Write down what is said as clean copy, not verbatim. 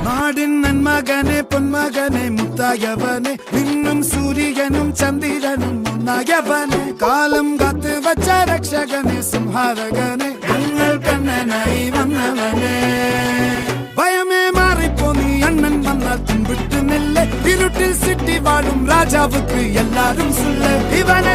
നാടിൻ നന്മകനെ പൊന്മകനെ മുത്തായവനെ നിന്നും സൂര്യനും ചന്ദ്രനും ഒന്നായവനെ കാലം കാത്ത് വച്ച രക്ഷകനെ സംഹാരകനെ ഞങ്ങൾ കണ്ണനായി വന്നവനെ ഭയമേ മാറിപ്പോ നീ അണ്ണൻ വന്നാൽ തുമ്പിട്ട് നെല്ല് ഇരുട്ടിൽ സിറ്റി വാഴും രാജാവുക്ക് എല്ലാരും സുല്ല് ഇവനെ